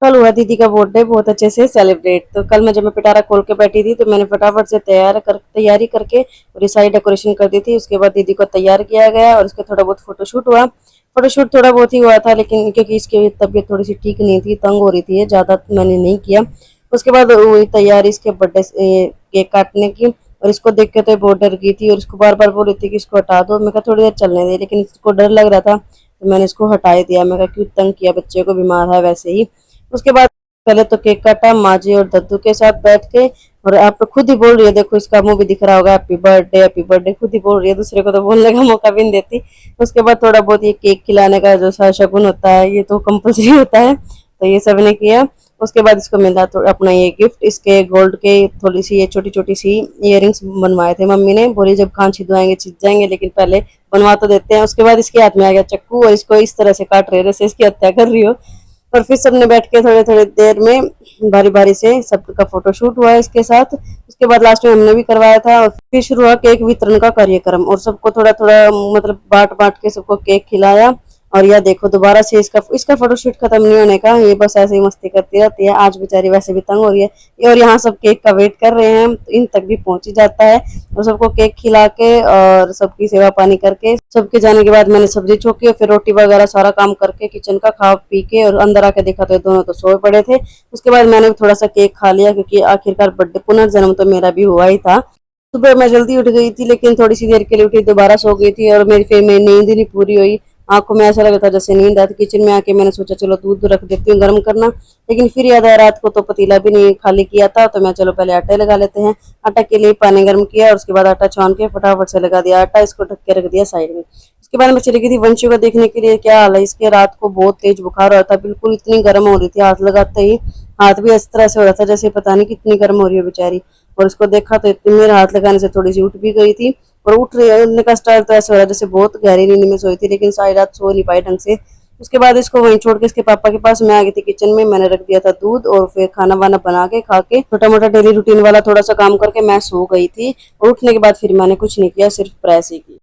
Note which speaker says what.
Speaker 1: कल हुआ दीदी का बर्थडे बहुत अच्छे से सेलिब्रेट। तो कल मैं जब मैं पिटारा खोल के बैठी थी तो मैंने फटाफट से तैयारी करके और ये सारी डेकोरेशन कर दी थी। उसके बाद दीदी को तैयार किया गया और उसका थोड़ा बहुत फोटोशूट हुआ। फोटोशूट थोड़ा बहुत ही हुआ था, लेकिन क्योंकि इसकी तबीयत थोड़ी सी ठीक नहीं थी, तंग हो रही थी, ज़्यादा मैंने नहीं किया। उसके बाद हुई तैयारी इसके बर्थडे केक काटने की। और इसको देख के तो बहुत डर गई थी और इसको बार बार बोल रही थी कि इसको हटा दो। मैं कहा थोड़ी देर चलने दे, लेकिन इसको डर लग रहा था तो मैंने इसको हटा ही दिया। मैं कहा क्यों तंग किया, बच्चे को बीमार है वैसे ही। उसके बाद पहले तो केक काटा माँ जी और दद्दू के साथ बैठ के। और आप तो खुद ही बोल रही है, देखो इसका मुंह भी दिख रहा होगा, हैप्पी बर्थडे खुद ही बोल रही है, दूसरे को तो बोलने का मौका भी नहीं देती। उसके बाद थोड़ा बहुत ये केक खिलाने का जो सा शगुन होता है ये तो कंपलसरी होता है, तो ये सब ने किया। उसके बाद इसको मिला तो अपना ये गिफ्ट, इसके गोल्ड के थोड़ी सी ये छोटी छोटी सी इयररिंग्स बनवाए थे मम्मी ने, बोली जब कान छिदवाएंगे छिद जाएंगे, लेकिन पहले बनवा तो देते हैं। उसके बाद इसके हाथ में आ गया चक्कू और इसको इस तरह से काट रहे जैसे इसकी हत्या कर रही हो। और फिर सबने बैठ के थोड़े थोड़े देर में बारी बारी से सबका फोटोशूट हुआ है इसके साथ। उसके बाद लास्ट में हमने भी करवाया था और फिर शुरू हुआ केक वितरण का कार्यक्रम और सबको थोड़ा थोड़ा मतलब बांट बांट के सबको केक खिलाया। और यह देखो दोबारा से इसका इसका फोटोशूट खत्म नहीं होने का, ये बस ऐसे ही मस्ती करती रहती है। आज बेचारी वैसे भी तंग हो रही है और यहाँ सब केक का वेट कर रहे हैं, तो इन तक भी पहुंच ही जाता है। और सबको केक खिला के और सबकी सेवा पानी करके सबके जाने के बाद मैंने सब्जी छोकी और फिर रोटी वगैरह सारा काम करके किचन का खा पी के और अंदर आके देखा तो ये दोनों तो सोए पड़े थे। उसके बाद मैंने थोड़ा सा केक खा लिया, क्योंकि आखिरकार बर्थडे पुनर्जन्म तो मेरा भी हुआ ही था। सुबह मैं जल्दी उठ गई थी, लेकिन थोड़ी सी देर के लिए उठी, दोबारा सो गई थी और मेरी फिर मेरी नींद ही नहीं पूरी हुई। आंखों में ऐसा लगा था जैसे नींद आती। किचन में आके मैंने सोचा चलो दूध रख देती हूँ गर्म करना, लेकिन फिर याद आया रात को तो पतीला भी नहीं खाली किया था, तो मैं चलो पहले आटे लगा लेते हैं। आटा के लिए पानी गर्म किया और उसके बाद आटा छान के फटाफट से लगा दिया आटा, इसको ढक के रख दिया साइड में। उसके बाद मैं चली गई थी वंशियों का देखने के लिए क्या हाल है। इसके रात को बहुत तेज बुखार हो रहा था, बिल्कुल इतनी गर्म हो रही थी, हाथ लगाते ही हाथ भी इस तरह से हो रहा था जैसे पता नहीं कितनी गर्म हो रही है बेचारी। और उसको देखा तो इतनी मेरे हाथ लगाने से थोड़ी सी उठ भी गई थी। और उठने का स्टाइल तो ऐसा हो रहा है जैसे बहुत गहरी नींद में सोई थी, लेकिन सारी रात सो नहीं पाई ढंग से। उसके बाद इसको वहीं छोड़ के इसके पापा के पास मैं आ गई थी किचन में, मैंने रख दिया था दूध और फिर खाना वाना बना के खा के छोटा मोटा डेली रूटीन वाला थोड़ा सा काम करके मैं सो गई थी। और उठने के बाद फिर मैंने कुछ नहीं किया, सिर्फ प्रेस ही की।